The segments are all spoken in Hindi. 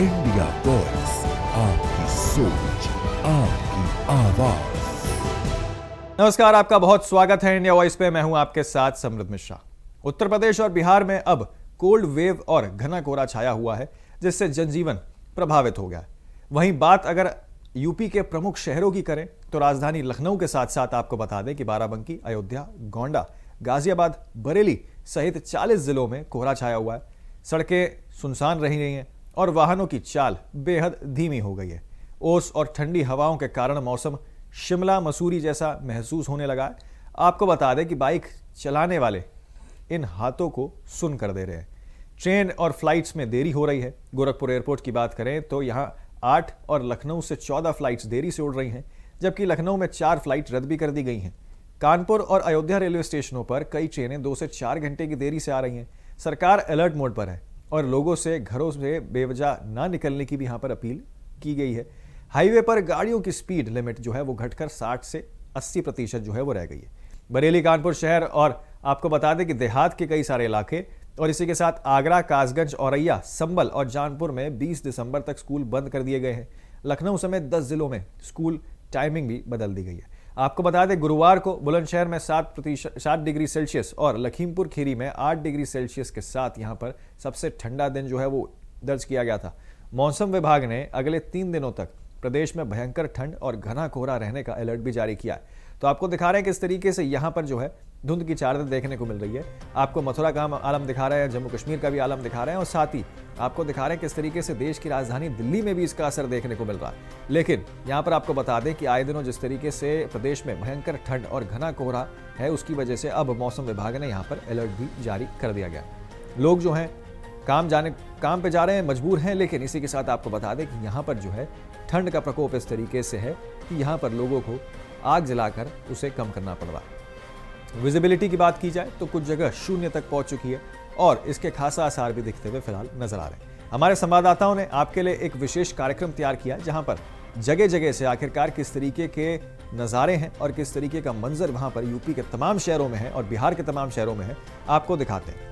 इंडिया वॉइस, आपकी सोच, आपकी आवाज। नमस्कार, आपका बहुत स्वागत है इंडिया वॉइस पे। मैं हूं आपके साथ समृद्ध मिश्रा। उत्तर प्रदेश और बिहार में अब कोल्ड वेव और घना कोहरा छाया हुआ है, जिससे जनजीवन प्रभावित हो गया है। वहीं बात अगर यूपी के प्रमुख शहरों की करें तो राजधानी लखनऊ के साथ साथ आपको बता दें कि बाराबंकी, अयोध्या, गोंडा, गाजियाबाद, बरेली सहित 40 जिलों में कोहरा छाया हुआ है। सड़कें सुनसान रही हैं और वाहनों की चाल बेहद धीमी हो गई है। ओस और ठंडी हवाओं के कारण मौसम शिमला मसूरी जैसा महसूस होने लगा है। आपको बता दें कि बाइक चलाने वाले इन हाथों को सुन कर दे रहे हैं। ट्रेन और फ्लाइट्स में देरी हो रही है। गोरखपुर एयरपोर्ट की बात करें तो यहां 8 और लखनऊ से 14 फ्लाइट्स देरी से उड़ रही हैं, जबकि लखनऊ में 4 फ्लाइट रद्द भी कर दी गई हैं। कानपुर और अयोध्या रेलवे स्टेशनों पर कई ट्रेनें 2 से 4 घंटे की देरी से आ रही हैं। सरकार अलर्ट मोड पर है और लोगों से घरों से बेवजह ना निकलने की भी यहां पर अपील की गई है। हाईवे पर गाड़ियों की स्पीड लिमिट जो है वो घटकर 60 से 80% जो है वो रह गई है। बरेली, कानपुर शहर और आपको बता दें कि देहात के कई सारे इलाके और इसी के साथ आगरा, कासगंज, औरैया, संभल और जानपुर में 20 दिसंबर तक स्कूल बंद कर दिए गए हैं। लखनऊ समेत 10 जिलों में स्कूल टाइमिंग भी बदल दी गई है। आपको बता दें गुरुवार को बुलंदशहर में 7 डिग्री सेल्सियस और लखीमपुर खीरी में 8 डिग्री सेल्सियस के साथ यहां पर सबसे ठंडा दिन जो है वो दर्ज किया गया था। मौसम विभाग ने अगले 3 दिनों तक प्रदेश में भयंकर ठंड और घना कोहरा रहने का अलर्ट भी जारी किया है। तो आपको दिखा रहे हैं किस तरीके से यहां पर जो है धुंध की चादर देखने को मिल रही है। आपको मथुरा का आलम दिखा रहे हैं, जम्मू कश्मीर का भी आलम दिखा रहे हैं और साथ ही आपको दिखा रहे हैं किस तरीके से देश की राजधानी दिल्ली में भी इसका असर देखने को मिल रहा है। लेकिन यहां पर आपको बता दें कि आए दिनों जिस तरीके से प्रदेश में भयंकर ठंड और घना कोहरा है, उसकी वजह से अब मौसम विभाग ने यहाँ पर अलर्ट भी जारी कर दिया गया। लोग जो हैं काम पे जा रहे हैं, मजबूर हैं, लेकिन इसी के साथ आपको बता दें कि यहाँ पर जो है ठंड का प्रकोप इस तरीके से है कि यहाँ पर लोगों को आग जलाकर उसे कम करना पड़ रहा है। विजिबिलिटी की बात की जाए तो कुछ जगह 0 तक पहुंच चुकी है और इसके खासा आसार भी दिखते हुए फिलहाल नजर आ रहे हैं। हमारे संवाददाताओं ने आपके लिए एक विशेष कार्यक्रम तैयार किया, जहां पर जगह जगह से आखिरकार किस तरीके के नज़ारे हैं और किस तरीके का मंजर वहां पर यूपी के तमाम शहरों में है और बिहार के तमाम शहरों में है, आपको दिखाते हैं।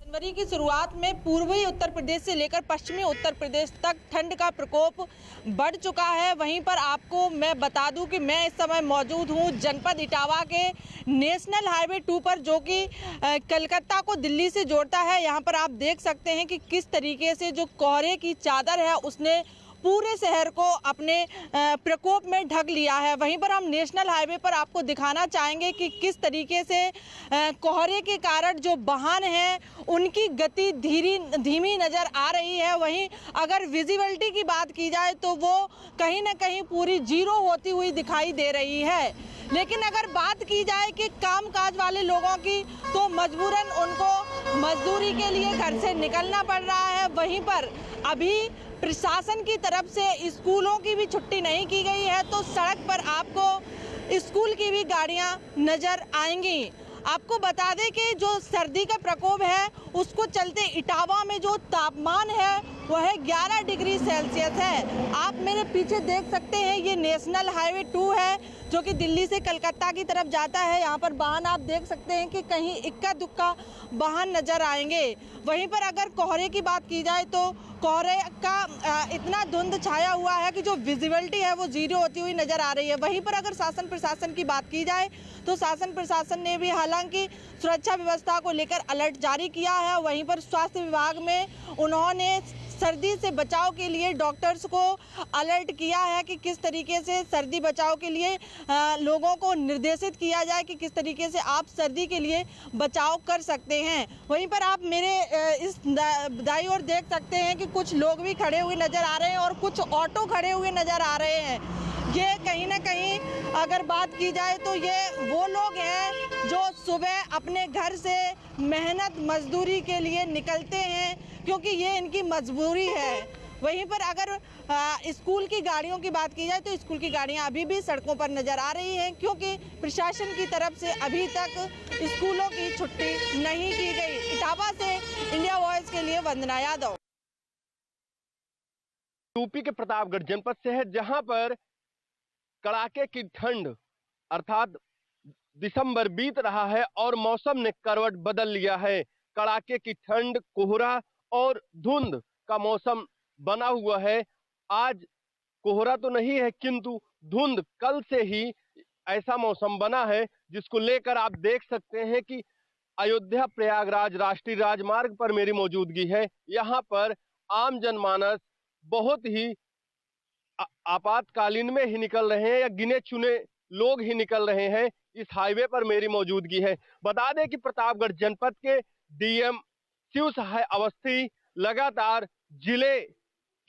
जनवरी की शुरुआत में पूर्वी उत्तर प्रदेश से लेकर पश्चिमी उत्तर प्रदेश तक ठंड का प्रकोप बढ़ चुका है। वहीं पर आपको मैं बता दूं कि मैं इस समय मौजूद हूं जनपद इटावा के नेशनल हाईवे 2 पर, जो कि कलकत्ता को दिल्ली से जोड़ता है। यहां पर आप देख सकते हैं कि किस तरीके से जो कोहरे की चादर है उसने पूरे शहर को अपने प्रकोप में ढक लिया है। वहीं पर हम नेशनल हाईवे पर आपको दिखाना चाहेंगे कि किस तरीके से कोहरे के कारण जो वाहन हैं उनकी गति धीमी नज़र आ रही है। वहीं अगर विजिबिलिटी की बात की जाए तो वो कहीं ना कहीं पूरी जीरो होती हुई दिखाई दे रही है। लेकिन अगर बात की जाए कि कामकाज वाले लोगों की, तो मजबूरन उनको मजदूरी के लिए घर से निकलना पड़ रहा है। वहीं पर अभी प्रशासन की तरफ से स्कूलों की भी छुट्टी नहीं की गई है, तो सड़क पर आपको स्कूल की भी गाड़ियां नजर आएंगी। आपको बता दें कि जो सर्दी का प्रकोप है उसको चलते इटावा में जो तापमान है वह 11 डिग्री सेल्सियस है। आप मेरे पीछे देख सकते हैं, ये नेशनल हाईवे 2 है जो कि दिल्ली से कलकत्ता की तरफ जाता है। यहाँ पर वाहन आप देख सकते हैं कि कहीं इक्का दुक्का वाहन नजर आएंगे। वहीं पर अगर कोहरे की बात की जाए तो कोहरे का इतना धुंध छाया हुआ है कि जो विजिबिलिटी है वो जीरो होती हुई नजर आ रही है। वहीं पर अगर शासन प्रशासन की बात की जाए तो शासन प्रशासन ने भी हालांकि सुरक्षा व्यवस्था को लेकर अलर्ट जारी किया है। वहीं पर स्वास्थ्य विभाग में उन्होंने सर्दी से बचाव के लिए डॉक्टर्स को अलर्ट किया है कि किस तरीके से सर्दी बचाव के लिए लोगों को निर्देशित किया जाए कि किस तरीके से आप सर्दी के लिए बचाव कर सकते हैं। वहीं पर आप मेरे इस दाईं ओर देख सकते हैं कि कुछ लोग भी खड़े हुए नज़र आ रहे हैं और कुछ ऑटो खड़े हुए नज़र आ रहे हैं। ये कहीं ना कहीं अगर बात की जाए तो ये वो लोग हैं जो सुबह अपने घर से मेहनत मजदूरी के लिए निकलते हैं, क्योंकि ये इनकी मजबूरी है। वहीं पर अगर स्कूल की गाड़ियों की बात की जाए तो स्कूल की गाड़ियां अभी भी सड़कों पर नजर आ रही हैं, क्योंकि प्रशासन की तरफ से अभी तक स्कूलों की छुट्टी नहीं की गई। इटावा से इंडिया वॉइस के लिए वंदना यादव। यूपी के प्रतापगढ़ जनपद से है, जहां पर कड़ाके की ठंड अर्थात दिसंबर बीत रहा है और मौसम ने करवट बदल लिया है। कड़ाके की ठंड, कोहरा और धुंध का मौसम बना हुआ है। आज कोहरा तो नहीं है किंतु धुंध कल से ही ऐसा मौसम बना है जिसको लेकर आप देख सकते हैं कि अयोध्या प्रयागराज राष्ट्रीय राजमार्ग पर मेरी मौजूदगी है। यहाँ पर आम जनमानस बहुत ही आपातकालीन में ही निकल रहे हैं या गिने चुने लोग ही निकल रहे हैं। इस हाईवे पर मेरी मौजूदगी है। बता दें कि प्रतापगढ़ जनपद के डीएम शिव सहाय अवस्थी लगातार जिले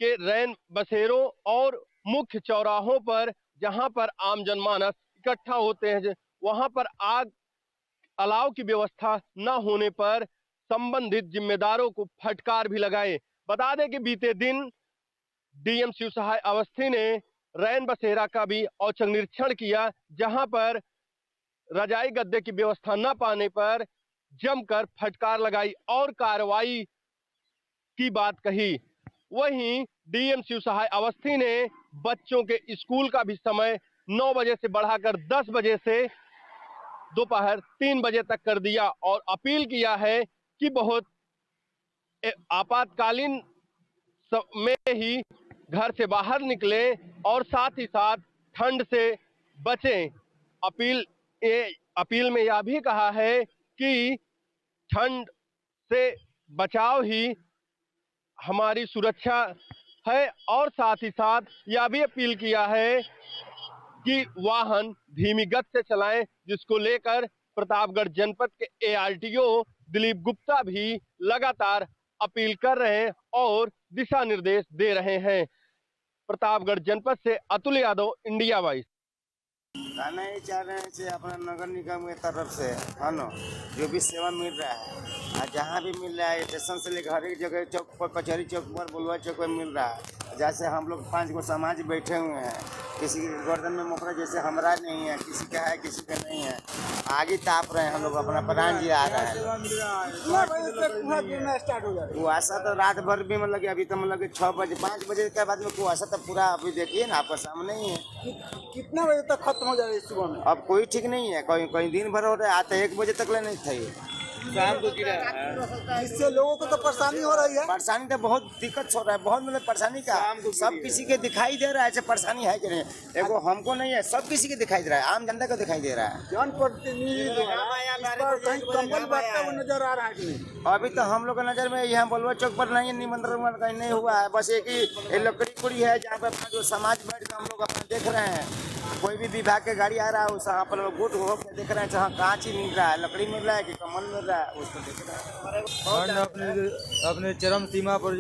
के रैन बसेरों और मुख्य चौराहों पर जहां पर आम जनमानस इकट्ठा होते हैं वहां पर आग अलाव की व्यवस्था न होने पर संबंधित जिम्मेदारों को फटकार भी लगाए। बता दें कि बीते दिन डीएम शिव सहाय अवस्थी ने रैन बसेरा का भी औचक निरीक्षण किया, जहां पर रजाई गद्दे की व्यवस्था न पाने पर जमकर फटकार लगाई और कार्रवाई की बात कही। वहीं डीएम शिव सहाय अवस्थी ने बच्चों के स्कूल का भी समय 9 बजे से बढ़ाकर 10 बजे से दोपहर 3 बजे तक कर दिया और अपील किया है कि बहुत आपातकालीन में ही घर से बाहर निकले और साथ ही साथ ठंड से बचें। अपील में यह भी कहा है कि ठंड से बचाव ही हमारी सुरक्षा है और साथ ही साथ यह भी अपील किया है कि वाहन धीमी गति से चलाएं, जिसको लेकर प्रतापगढ़ जनपद के एआरटीओ दिलीप गुप्ता भी लगातार अपील कर रहे हैं और दिशा निर्देश दे रहे हैं। प्रतापगढ़ जनपद से अतुल यादव, इंडिया वाइस। कहना ही चाह रहे हैं अपना नगर निगम की तरफ से है ना जो भी सेवा मिल रहा है और जहाँ भी मिल रहा है स्टेशन से लेकर हर एक जगह चौक पर, कचहरी चौक पर, बुलवा चौक पर मिल रहा है। जैसे हम लोग 5 गो समाज बैठे हुए हैं, किसी की गर्दन में मोकरा जैसे हमारा नहीं है, किसी का है किसी का नहीं है, आगे ताप रहे हैं हम लोग। अपना प्रधान जी आ रहे हैं, कुहासा तो रात भर भी मतलब अभी तो मतलब 6 बजे 5 बजे के बाद में कुहासा तो पूरा अभी देखिए ना आपका सामने ही है। कितना बजे तक खत्म हो जाए सुबह में? अब कोई ठीक नहीं है, कोई दिन भर हो रहा है, आता 1 बजे तक ले नहीं था। शाम को गिरा है, इससे लोगों को तो परेशानी हो रही है। परेशानी तो बहुत दिक्कत हो रहा है, बहुत मतलब परेशानी का सब किसी के दिखाई दे रहा है। ऐसे परेशानी है कि नहीं, एगो हमको नहीं है, सब किसी के दिखाई दे रहा है, आम जनता को दिखाई दे रहा है। जनप्रतिनिधि कहीं कंबल बांटता हुआ नजर आ रहा है कि नहीं? अभी तो हम लोग के नजर में यहाँ बलुआ चौक पर नहीं, निमंत्रण कहीं नहीं हुआ है। बस एक ही लकड़ी कुड़ी है जहाँ पे 5 गो समाज बैठ कर हम लोग अपना देख रहे हैं। कोई भी विभाग के गाड़ी आ रहा है उस यहाँ पर गुट हो के देख रहे हैं जहाँ कहाँ चीज मिल रहा है, लकड़ी मिल रहा है कि कमल मिल रहा है, उसको देख रहे हैं। अपने चरम सीमा पर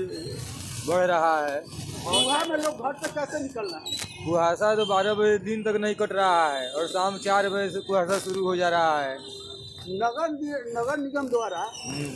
बढ़ रहा है। वहाँ में लोग घर से कैसे निकल रहा है? कुहासा तो 12 बजे दिन तक नहीं कट रहा है और शाम 4 बजे से कुहासा शुरू हो जा रहा है। नगर निगम द्वारा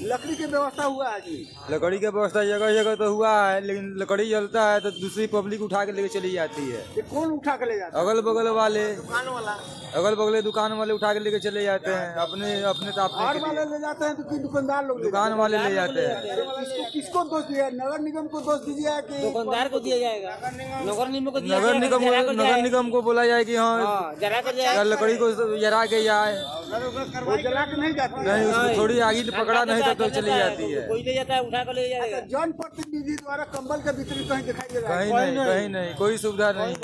लकड़ी की व्यवस्था हुआ है जी? लकड़ी की व्यवस्था जगह जगह तो हुआ है, लेकिन लकड़ी जलता है तो दूसरी पब्लिक उठा के लेके चली जाती है। ये कौन उठा के ले जाता है? अगल बगल वाले, दुकान वाला, अगल बगल दुकान वाले उठा के लेके चले जाते हैं अपने तापने के वाले लिए। ले जाते हैं तो कि दुकानदार लोग दुकान वाले ले जाते हैं। किसको दोष दिया? नगर निगम को दोष दीजिए कि दुकानदार को दिया जाएगा? नगर निगम को दिया नगर निगम को बोला जाए कि हाँ जरा कर जाए, लकड़ी को जरा के जाए, वो जला के नहीं जाती है। नहीं उसको थोड़ी आगे पकड़ा नहीं तो चली जाती है। कोई ले जाता है, उठा कर ले जाएगा। जनप्रतिनिधि द्वारा कंबल के वितरण कहीं दिखाई दे रहा है? कहीं नहीं, कोई सुविधा नहीं।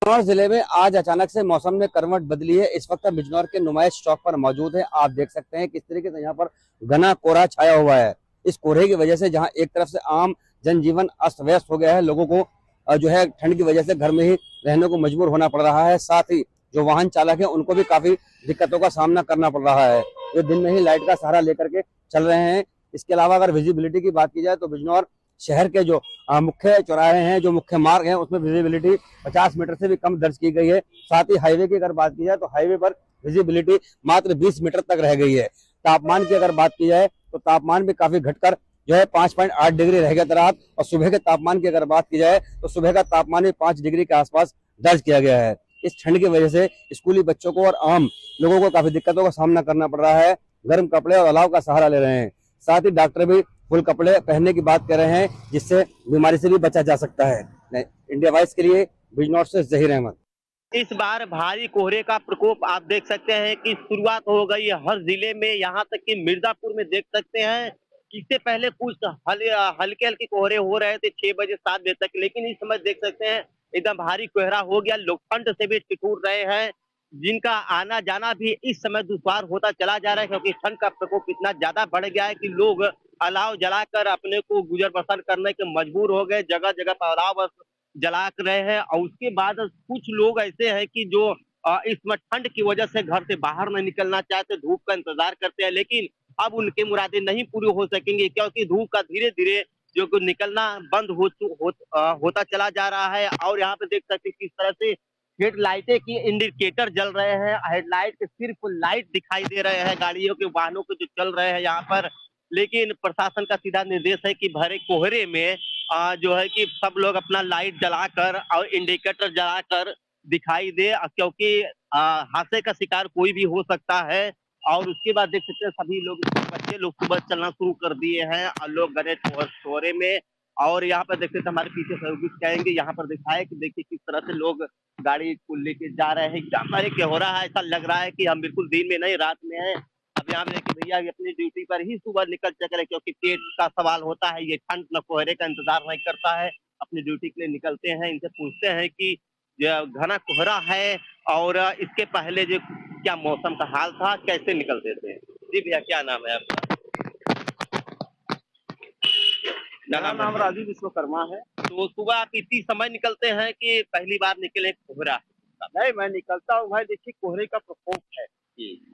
बिजनौर जिले में आज अचानक से मौसम ने करवट बदली है। इस वक्त बिजनौर के नुमाइश चौक पर मौजूद है। आप देख सकते हैं किस तरीके से यहाँ पर घना कोहरा छाया हुआ है। इस कोहरे की वजह से जहाँ एक तरफ से आम जनजीवन अस्त व्यस्त हो गया है, लोगों को जो है ठंड की वजह से घर में ही रहने को मजबूर होना पड़ रहा है। साथ ही जो वाहन चालक है उनको भी काफी दिक्कतों का सामना करना पड़ रहा है, जो दिन में ही लाइट का सहारा लेकर के चल रहे हैं। इसके अलावा अगर विजिबिलिटी की बात की जाए तो बिजनौर शहर के जो मुख्य चौराहे हैं, जो मुख्य मार्ग हैं, उसमें विजिबिलिटी 50 मीटर से भी कम दर्ज की गई है। साथ ही हाईवे की अगर बात की जाए तो हाईवे पर विजिबिलिटी मात्र 20 मीटर तक रह गई है। तापमान की अगर बात की जाए तो तापमान भी काफी घटकर जो है 5.8 डिग्री रह गया रात। और सुबह के तापमान की अगर बात की जाए तो सुबह का तापमान भी 5 डिग्री के आसपास दर्ज किया गया है। इस ठंड की वजह से स्कूली बच्चों को और आम लोगों को काफी दिक्कतों का सामना करना पड़ रहा है। गर्म कपड़े और अलाव का सहारा ले रहे हैं। साथ ही डॉक्टर भी फुल कपड़े पहनने की बात कर रहे हैं, जिससे बीमारी से भी बचा जा सकता है। इंडिया वॉइस के लिए बिजनौर से जहीर अहमद। इस बार भारी कोहरे का प्रकोप आप देख सकते हैं कि शुरुआत हो गई है हर जिले में, यहाँ तक कि मिर्जापुर में देख सकते हैं। इससे पहले कुछ हल्के हल्के कोहरे हो रहे थे 6 बजे 7 बजे तक, लेकिन इस समय देख सकते हैं एकदम भारी कोहरा हो गया। लोग ठंड से भी ठिठुर रहे हैं, जिनका आना जाना भी इस समय दुश्वार होता चला जा रहा है, क्योंकि ठंड का प्रकोप इतना ज्यादा बढ़ गया है कि लोग अलाव जलाकर अपने को गुजर बसर करने के मजबूर हो गए। जगह जगह पर अलाव जला रहे हैं। और उसके बाद कुछ लोग ऐसे हैं कि जो इस समय ठंड की वजह से घर से बाहर नहीं निकलना चाहते, धूप का इंतजार करते हैं, लेकिन अब उनके मुरादें नहीं पूरी हो सकेंगी, क्योंकि धूप का धीरे धीरे जो निकलना बंद होता चला जा रहा है। और यहाँ पे देख सकते हैं किस तरह से हेडलाइटें की इंडिकेटर जल रहे हैं, हेडलाइट के सिर्फ लाइट दिखाई दे रहे हैं गाड़ियों के, वाहनों के जो चल रहे हैं यहाँ पर। लेकिन प्रशासन का सीधा निर्देश है कि भरे कोहरे में जो है कि सब लोग अपना लाइट जलाकर और इंडिकेटर जलाकर दिखाई दे, क्योंकि हादसे का शिकार कोई भी हो सकता है। और उसके बाद देख सकते हैं सभी लोग, बच्चे लोग सुबह चलना शुरू कर दिए हैं और लोग गए कोहरे में। और यहाँ पर देखते हैं हमारे पीछे सहयोगी कहेंगे, यहाँ पर दिखाए कि देखिए किस तरह से लोग गाड़ी को लेके जा रहे हैं। क्या सारे कोहरा है, ऐसा लग रहा है कि हम बिल्कुल दिन में नहीं रात में है। अब यहाँ देखिए भैया अपनी ड्यूटी पर ही सुबह निकल चुके हैं, क्योंकि पेट का सवाल होता है, ये ठंड न कोहरे का इंतजार नहीं करता है, अपनी ड्यूटी के लिए निकलते हैं। इनसे पूछते हैं कि घना कोहरा है और इसके पहले जो क्या मौसम का हाल था, कैसे निकलते थे। जी भैया क्या नाम है आपका? मेरा नाम राजू विश्वकर्मा है। तो सुबह आप इसी समय निकलते हैं कि पहली बार निकले कोहरा? नहीं, मैं निकलता हूँ भाई, देखिए कोहरे का प्रकोप है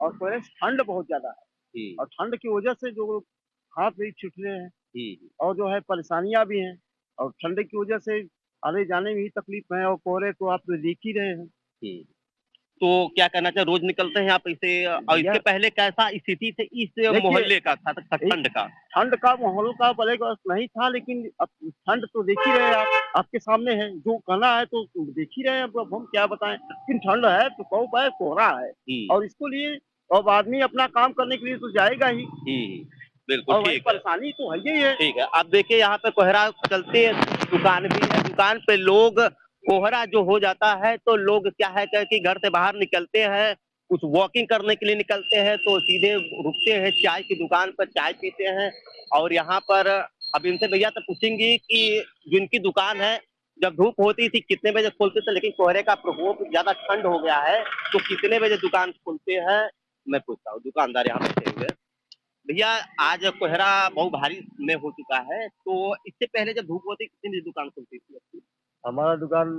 और कोहरे से ठंड बहुत ज्यादा है, और ठंड की वजह से जो हाथ भी छूट रहे हैं और जो है परेशानियां भी हैं, और ठंड की वजह से आने जाने में ही तकलीफ है। और कोहरे तो आप तो देख ही रहे हैं। तो क्या करना चाहिए, रोज निकलते हैं आप इसे? और इसके पहले कैसा स्थिति थी इस मोहल्ले का था ठंड का? ठंड का माहौल का पहले नहीं था, लेकिन अब ठंड तो देख ही रहे हैं आप, आपके सामने है, जो कहना है तो देख ही रहे हैं। अब हम क्या बताएं, लेकिन ठंड है, प्रकोप है, कोहरा है, और इसको लिए अब आदमी अपना काम करने के लिए तो जाएगा ही। बिल्कुल ठीक है, परेशानी तो है ही है। ठीक है। अब देखिए यहाँ पे कोहरा चलते दुकान भी है, दुकान पे लोग कोहरा जो हो जाता है तो लोग क्या है कि घर से बाहर निकलते हैं, कुछ वॉकिंग करने के लिए निकलते हैं, तो सीधे रुकते हैं चाय की दुकान पर, चाय पीते हैं। और यहाँ पर अब इनसे भैया तो पूछेंगी कि जिनकी दुकान है, जब धूप होती थी कितने बजे खोलते थे, लेकिन कोहरे का प्रकोप ज्यादा ठंड हो गया है तो कितने बजे दुकान खोलते हैं? मैं पूछता हूँ, दुकानदार यहाँ बैठे हुए। भैया आज कोहरा बहुत भारी में हो चुका है, तो इससे पहले जब धूप होती कितने बजे दुकान खुलती थी? हमारा दुकान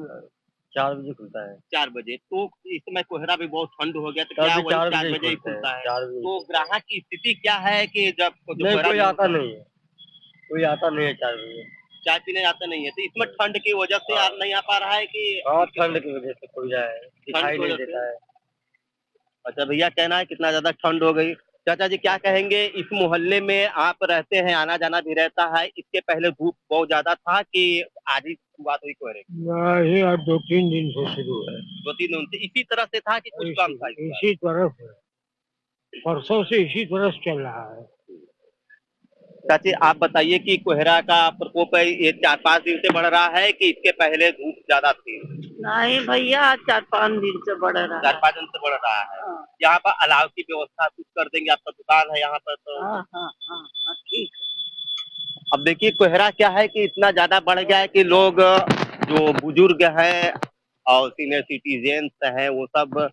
4 बजे खुलता है। 4 बजे। तो इस समय कोहरा भी बहुत ठंड हो गया, तो क्या वही 4 बजे ही खुलता है? तो ग्राहक की स्थिति क्या है कि जब कोई आता नहीं है, कोई आता नहीं है 4 बजे, चाय पीने आता नहीं है, तो इसमें ठंड की वजह से आप नहीं आ पा रहा है कि? ठंड की वजह से कोई दिखाई नहीं देता है। अच्छा भैया कहना है कितना ज्यादा ठंड हो गई। चाचा जी क्या कहेंगे, इस मोहल्ले में आप रहते हैं, आना जाना भी रहता है, इसके पहले धूप बहुत ज्यादा था कि आज ही शुरुआत हुई कोहरे की? नहीं, अब 2-3 दिन से शुरू है। 2-3 दिन से इसी तरह से था कि कुछ कम था? इसी तरह से परसों से इसी तरह से चल रहा है। चाची आप बताइए कि कोहरा का प्रकोप ये 4-5 दिन से बढ़ रहा है कि इसके पहले धूप ज्यादा थी? नहीं भैया, 4-5 दिन से बढ़ रहा है। 4-5 दिन से बढ़ रहा है। यहाँ पर अलाव की व्यवस्था कुछ कर देंगे, आपका दुकान है यहाँ पर तो? हाँ, ठीक है। अब देखिए कोहरा क्या है कि इतना ज्यादा बढ़ गया है कि लोग जो बुजुर्ग हैं और सीनियर सिटीजन्स हैं वो सब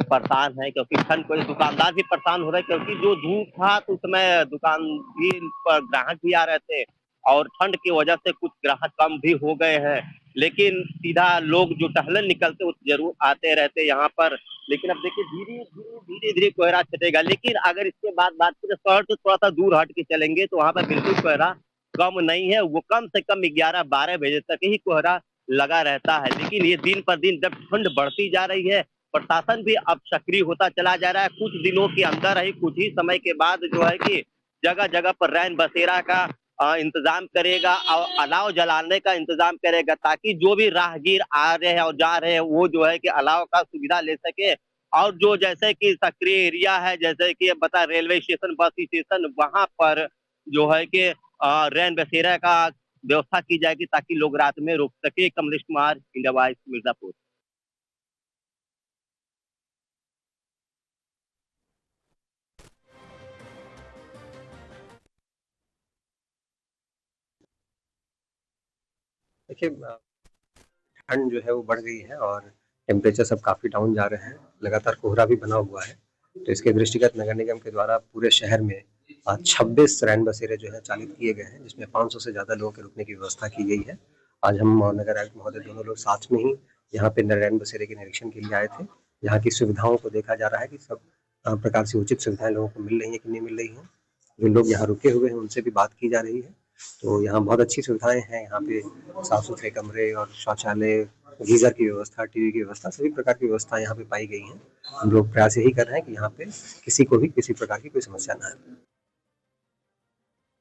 परेशान है, क्योंकि ठंड को दुकानदार भी परेशान हो रहे हैं, क्योंकि जो धूप था तो उस समय दुकान भी पर ग्राहक भी आ रहे थे और ठंड की वजह से कुछ ग्राहक कम भी हो गए हैं। लेकिन सीधा लोग जो टहलने निकलते वो जरूर आते रहते यहाँ पर। लेकिन अब देखिए धीरे धीरे कोहरा छटेगा। लेकिन अगर इसके बाद बात करें शहर से थोड़ा सा दूर हट के चलेंगे तो वहाँ पर बिल्कुल कोहरा कम नहीं है, वो कम से कम 11-12 बजे तक ही कोहरा लगा रहता है। लेकिन ये दिन पर दिन जब ठंड बढ़ती जा रही है, प्रशासन भी अब सक्रिय होता चला जा रहा है। कुछ दिनों के अंदर ही, कुछ ही समय के बाद जो है कि जगह जगह पर रैन बसेरा का इंतजाम करेगा और अलाव जलाने का इंतजाम करेगा, ताकि जो भी राहगीर आ रहे हैं और जा रहे हैं वो जो है कि अलाव का सुविधा ले सके। और जो जैसे कि सक्रिय एरिया है, जैसे कि बता रेलवे स्टेशन, बस स्टेशन, वहां पर जो है कि रैन बसेरा का व्यवस्था की जाएगी ताकि लोग रात में रुक सके। Kamlesh Kumar, India voice, Mirzapur. देखिए, ठंड जो है वो बढ़ गई है और टेम्परेचर सब काफ़ी डाउन जा रहे हैं। लगातार कोहरा भी बना हुआ है, तो इसके दृष्टिगत नगर निगम के द्वारा पूरे शहर में 26 रैन बसेरे जो है चालित किए गए हैं, जिसमें 500 से ज़्यादा लोगों के रुकने की व्यवस्था की गई है। आज हम और नगर आयुक्त महोदय दोनों लोग साथ में ही यहाँ पे रैन बसेरे के निरीक्षण के लिए आए थे। यहाँ की सुविधाओं को देखा जा रहा है कि सब प्रकार से उचित सुविधाएं लोगों को मिल रही है कि नहीं मिल रही है। जो लोग यहाँ रुके हुए हैं उनसे भी बात की जा रही है। तो यहाँ बहुत अच्छी सुविधाएं हैं। यहाँ पे साफ सुथरे कमरे और शौचालय, गीजर की व्यवस्था, टीवी की व्यवस्था, सभी प्रकार की व्यवस्था यहाँ पे पाई गई है। हम लोग प्रयास यही कर रहे हैं कि यहाँ पे किसी को भी किसी प्रकार की कोई समस्या ना आए।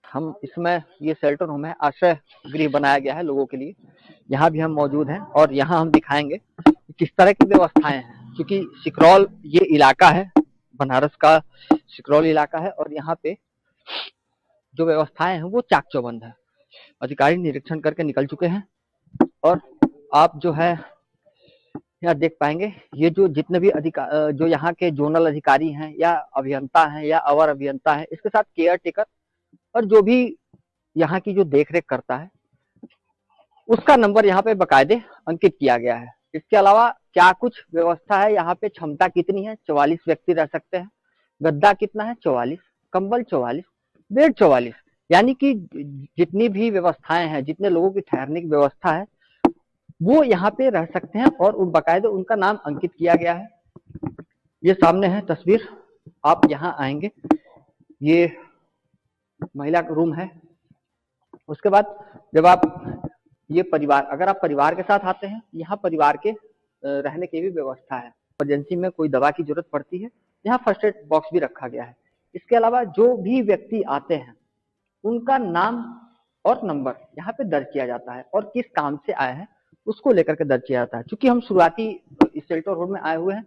हम इसमें ये शेल्टर होम है, आश्रय गृह बनाया गया है लोगों के लिए। यहाँ भी हम मौजूद हैं और यहाँ हम दिखाएंगे कि किस तरह की व्यवस्थाएं हैं, क्योंकि सिकरौल ये इलाका है, बनारस का सिकरौल इलाका है और यहाँ पे जो व्यवस्थाएं हैं वो चाक चौबंद है। अधिकारी निरीक्षण करके निकल चुके हैं और आप जो है यहाँ देख पाएंगे ये जो जितने भी जो यहाँ के जोनल अधिकारी हैं या अभियंता हैं या अवर अभियंता हैं, इसके साथ केयर टेकर और जो भी यहाँ की जो देखरेख करता है उसका नंबर यहाँ पे बकायदे अंकित किया गया है। इसके अलावा क्या कुछ व्यवस्था है, यहाँ पे क्षमता कितनी है, 44 व्यक्ति रह सकते हैं, गद्दा कितना है, 44, कंबल 44, बेड 44, यानी कि जितनी भी व्यवस्थाएं हैं, जितने लोगों की ठहरने की व्यवस्था है वो यहाँ पे रह सकते हैं और उन बाकायदे उनका नाम अंकित किया गया है। ये सामने है तस्वीर, आप यहाँ आएंगे, ये महिला का रूम है। उसके बाद जब आप ये परिवार, अगर आप परिवार के साथ आते हैं, यहाँ परिवार के रहने की भी व्यवस्था है। इमरजेंसी में कोई दवा की जरूरत पड़ती है, यहाँ फर्स्ट एड बॉक्स भी रखा गया है। इसके अलावा जो भी व्यक्ति आते हैं उनका नाम और नंबर यहाँ पे दर्ज किया जाता है और किस काम से आए हैं उसको लेकर के दर्ज किया जाता है। क्योंकि हम शुरुआती इस शेल्टर होम में आए हुए हैं,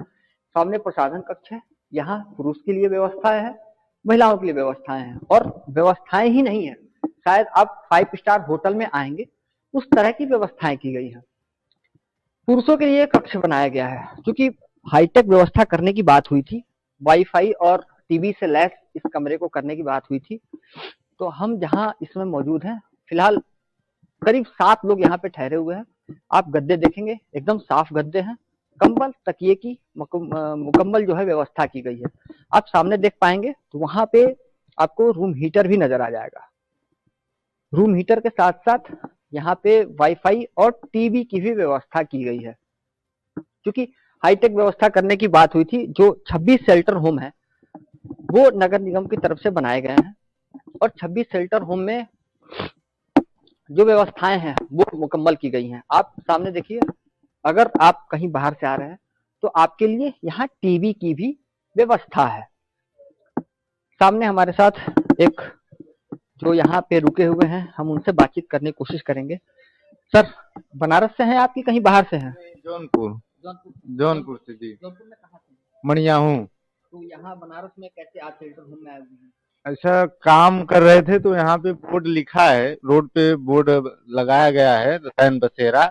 सामने प्रसाधन कक्ष है, यहाँ पुरुष के लिए व्यवस्थाएं है, महिलाओं के लिए व्यवस्थाएं हैं और व्यवस्थाएं ही नहीं है, शायद आप 5 स्टार होटल में आएंगे उस तरह की व्यवस्थाएं की गई है। पुरुषों के लिए कक्ष बनाया गया है, क्योंकि हाईटेक व्यवस्था करने की बात हुई थी, वाईफाई और टीवी से लैस इस कमरे को करने की बात हुई थी। तो हम जहाँ इसमें मौजूद हैं, फिलहाल करीब 7 लोग यहाँ पे ठहरे हुए हैं। आप गद्दे देखेंगे, एकदम साफ गद्दे हैं, कंबल तकिए की मुकम्मल जो है व्यवस्था की गई है। आप सामने देख पाएंगे तो वहां पे आपको रूम हीटर भी नजर आ जाएगा। रूम हीटर के साथ साथ यहाँ पे वाईफाई और टीवी की भी व्यवस्था की गई है। क्योंकि हाईटेक व्यवस्था करने की बात हुई थी, जो 26 शेल्टर होम है वो नगर निगम की तरफ से बनाए गए हैं और 26 शेल्टर होम में जो व्यवस्थाएं हैं वो मुकम्मल की गई हैं। आप सामने देखिए, अगर आप कहीं बाहर से आ रहे हैं तो आपके लिए यहाँ टीवी की भी व्यवस्था है। सामने हमारे साथ एक जो यहाँ पे रुके हुए हैं, हम उनसे बातचीत करने की कोशिश करेंगे। सर, बनारस से हैं आप कि कहीं बाहर से हैं? जौनपुर से जी। जौनपुर में कहाँ से? मणिया हूँ। तो यहाँ बनारस में कैसे आप शेल्टर होम में आए हुए हैं? ऐसा काम कर रहे थे तो यहाँ पे बोर्ड लिखा है, रोड पे बोर्ड लगाया गया है रैन बसेरा,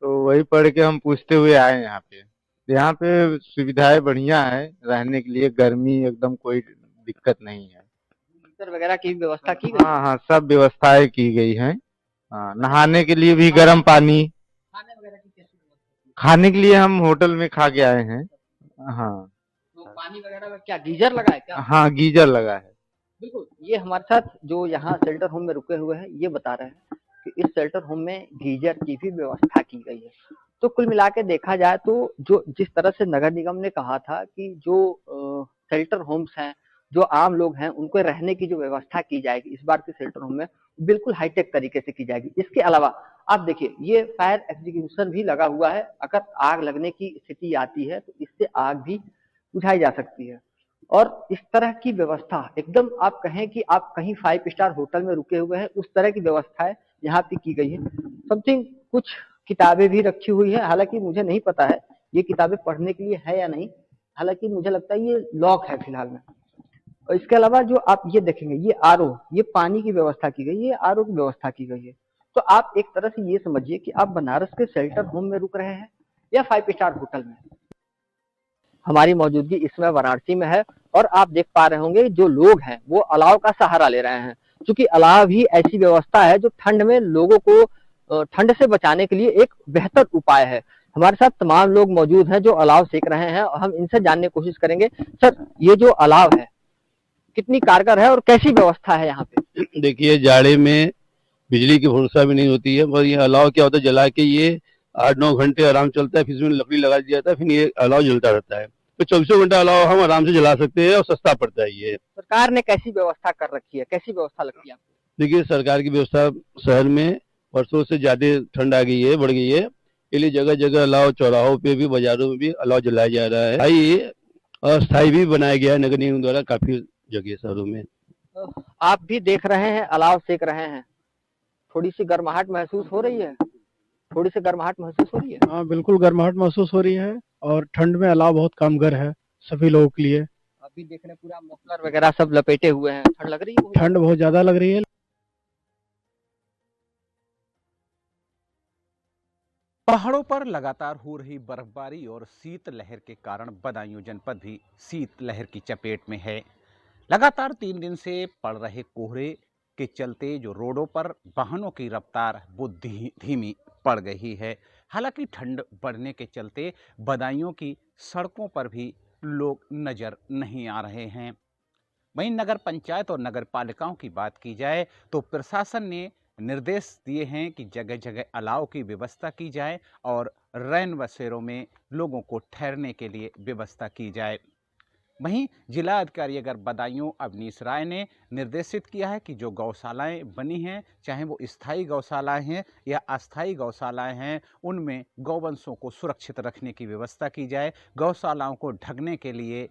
तो वही पढ़ के हम पूछते हुए आए यहाँ पे। यहाँ पे सुविधाएं बढ़िया है, रहने के लिए गर्मी एकदम कोई दिक्कत नहीं है। हीटर वगैरह की व्यवस्था की गई? हाँ, सब व्यवस्थाएं की गई हैं। हाँ, नहाने के लिए भी गर्म पानी। खाने वगैरह की कैसी व्यवस्था? खाने के लिए हम होटल में खा के आए हैं। हाँ। तो पानी वगैरह में क्या गीजर लगा है क्या? हाँ, गीजर लगा है। बिल्कुल, ये हमारे साथ जो यहाँ शेल्टर होम में रुके हुए हैं ये बता रहे हैं कि इस शेल्टर होम में गीजर की भी व्यवस्था की गई है। तो कुल मिला के देखा जाए तो जो जिस तरह से नगर निगम ने कहा था कि जो शेल्टर होम्स हैं, जो आम लोग हैं, उनको रहने की जो व्यवस्था की जाएगी इस बार के शेल्टर होम में बिल्कुल हाईटेक तरीके से की जाएगी। इसके अलावा आप देखिए, ये फायर एग्जीक्यूशन भी लगा हुआ है। अगर आग लगने की स्थिति आती है तो इससे आग भी बुझाई जा सकती है। और इस तरह की व्यवस्था एकदम आप कहें कि आप कहीं 5 स्टार होटल में रुके हुए हैं, उस तरह की व्यवस्थाएं यहाँ पे की गई है। समथिंग कुछ किताबें भी रखी हुई है, हालांकि मुझे नहीं पता है ये किताबें पढ़ने के लिए है या नहीं, हालांकि मुझे लगता है ये लॉक है फिलहाल में। और इसके अलावा जो आप ये देखेंगे, ये आरओ, ये पानी की व्यवस्था की गई है, ये आरओ की व्यवस्था की गई है। तो आप एक तरह से ये समझिए कि आप बनारस के शेल्टर होम में रुक रहे हैं या 5 स्टार होटल में। हमारी मौजूदगी इसमें वाराणसी में है और आप देख पा रहे होंगे जो लोग हैं वो अलाव का सहारा ले रहे हैं, क्योंकि अलाव ही ऐसी व्यवस्था है जो ठंड में लोगों को ठंड से बचाने के लिए एक बेहतर उपाय है। हमारे साथ तमाम लोग मौजूद हैं जो अलाव सेक रहे हैं और हम इनसे जानने की कोशिश करेंगे। सर, ये जो अलाव है कितनी कारगर है और कैसी व्यवस्था है यहाँ पे? देखिए, जाड़े में बिजली की भरोसा भी नहीं होती है, पर ये अलाव क्या होता है, जला के ये 8-9 घंटे आराम चलता है, फिर इसमें लकड़ी लगा दिया जाता है, फिर ये अलाव जलता रहता है। तो 24 घंटा अलाव हम आराम से जला सकते हैं और सस्ता पड़ता है। ये सरकार ने कैसी व्यवस्था कर रखी है, कैसी व्यवस्था लगती है आपको? देखिए, सरकार की व्यवस्था, शहर में वर्षों से ज्यादा ठंड आ गई है, बढ़ गई है, इसलिए जगह जगह अलाव, चौराहों पे भी, बाजारों में भी अलाव जलाया जा रहा है। अस्थायी भी बनाया गया है नगर निगम द्वारा काफी जगह शहरों में। आप भी देख रहे हैं, अलाव सेक रहे हैं, थोड़ी सी गर्माहट महसूस हो रही है? थोड़ी सी गर्माहट महसूस हो रही है? हाँ, बिल्कुल गर्माहट महसूस हो रही है और ठंड में अलाव बहुत कामगर है सभी लोगों के लिए। अभी देख रहे हैं पूरा मफलर वगैरह सब लपेटे हुए हैं, ठंड लग रही है? ठंड बहुत ज्यादा लग रही है। पहाड़ों पर लगातार हो रही बर्फबारी और शीतलहर के कारण बदायूं जनपद भी शीतलहर की चपेट में है। लगातार 3 दिन से पड़ रहे कोहरे के चलते जो रोडों पर वाहनों की रफ्तार वो धीमी पड़ गई है। हालांकि ठंड बढ़ने के चलते बदायूं की सड़कों पर भी लोग नजर नहीं आ रहे हैं। वहीं नगर पंचायत और नगर पालिकाओं की बात की जाए तो प्रशासन ने निर्देश दिए हैं कि जगह जगह अलाव की व्यवस्था की जाए और रैन बसेरों में लोगों को ठहरने के लिए व्यवस्था की जाए। वहीं जिला अधिकारी अगर बदायूं अवनीश राय ने निर्देशित किया है कि जो गौशालाएं बनी हैं, चाहे वो स्थायी गौशालाएं हैं या अस्थायी गौशालाएं हैं, उनमें गौवंशों को सुरक्षित रखने की व्यवस्था की जाए, गौशालाओं को ढकने के लिए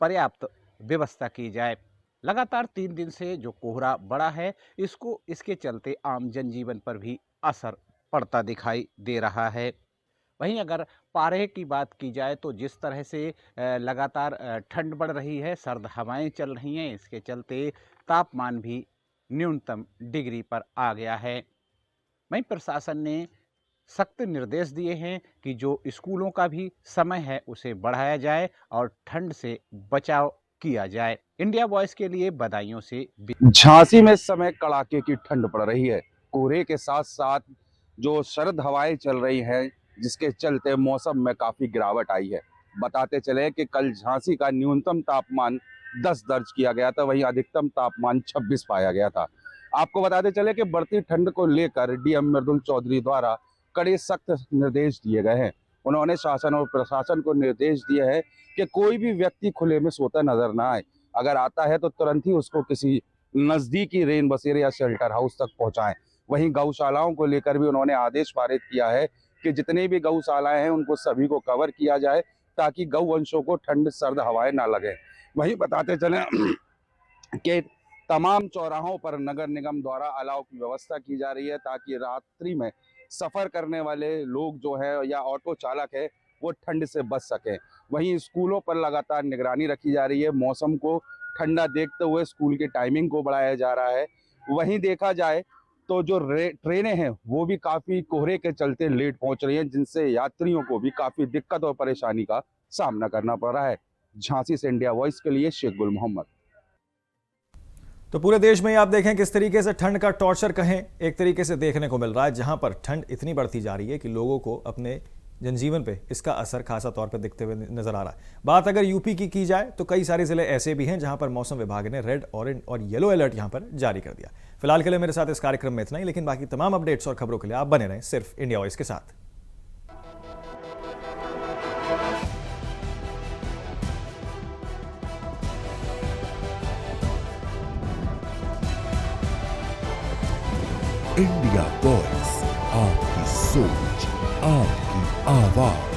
पर्याप्त व्यवस्था की जाए। लगातार 3 दिन से जो कोहरा बढ़ा है, इसके चलते आम जनजीवन पर भी असर पड़ता दिखाई दे रहा है। वहीं अगर पारे की बात की जाए तो जिस तरह से लगातार ठंड बढ़ रही है, सर्द हवाएं चल रही हैं, इसके चलते तापमान भी न्यूनतम डिग्री पर आ गया है। वहीं प्रशासन ने सख्त निर्देश दिए हैं कि जो स्कूलों का भी समय है उसे बढ़ाया जाए और ठंड से बचाव किया जाए। इंडिया वॉइस के लिए बदायूं से। झांसी में इस समय कड़ाके की ठंड पड़ रही है। कोहरे के साथ साथ जो सर्द हवाएं चल रही हैं, जिसके चलते मौसम में काफी गिरावट आई है। बताते चले कि कल झांसी का न्यूनतम तापमान 10 दर्ज किया गया था, वहीं अधिकतम तापमान 26 पाया गया था। आपको बताते चले कि बढ़ती ठंड को लेकर डीएम मृदुल चौधरी द्वारा कड़े सख्त निर्देश दिए गए हैं। उन्होंने शासन और प्रशासन को निर्देश दिए हैं कि कोई भी व्यक्ति खुले में सोता नजर ना आए, अगर आता है तो तुरंत ही उसको किसी नजदीकी रेन बसेरे या शेल्टर हाउस तक पहुंचाएं। वहीं गौशालाओं को लेकर भी उन्होंने आदेश पारित किया है कि जितने भी गौशालाएं हैं उनको सभी को कवर किया जाए, ताकि गौवंशों को ठंड सर्द हवाएं ना लगे। वहीं बताते चले कि तमाम चौराहों पर नगर निगम द्वारा अलाव की व्यवस्था की जा रही है, ताकि रात्रि में सफर करने वाले लोग जो है या ऑटो चालक है वो ठंड से बच सकें। वहीं स्कूलों पर लगातार निगरानी रखी जा रही है। मौसम को ठंडा देखते हुए स्कूल की टाइमिंग को बढ़ाया जा रहा है। वहीं देखा जाए तो जो ट्रेनें हैं वो भी काफ़ी कोहरे के चलते लेट पहुंच रही हैं, जिनसे यात्रियों को भी काफ़ी दिक्कत और परेशानी का सामना करना पड़ रहा है। झांसी से इंडिया वॉइस के लिए शेख गुल मोहम्मद। तो पूरे देश में आप देखें किस तरीके से ठंड का टॉर्चर कहें एक तरीके से देखने को मिल रहा है, जहां पर ठंड इतनी बढ़ती जा रही है कि लोगों को अपने जनजीवन पे इसका असर खासा तौर पर दिखते हुए नजर आ रहा है। बात अगर यूपी की जाए तो कई सारे जिले ऐसे भी हैं जहां पर मौसम विभाग ने रेड, ऑरेंज और येलो अलर्ट यहां पर जारी कर दिया। फिलहाल के लिए मेरे साथ इस कार्यक्रम में इतना ही, लेकिन बाकी तमाम अपडेट्स और खबरों के लिए आप बने रहें सिर्फ इंडिया वॉइस के साथ। इंडिया वॉइस, आपकी सोच, आपकी आवाज।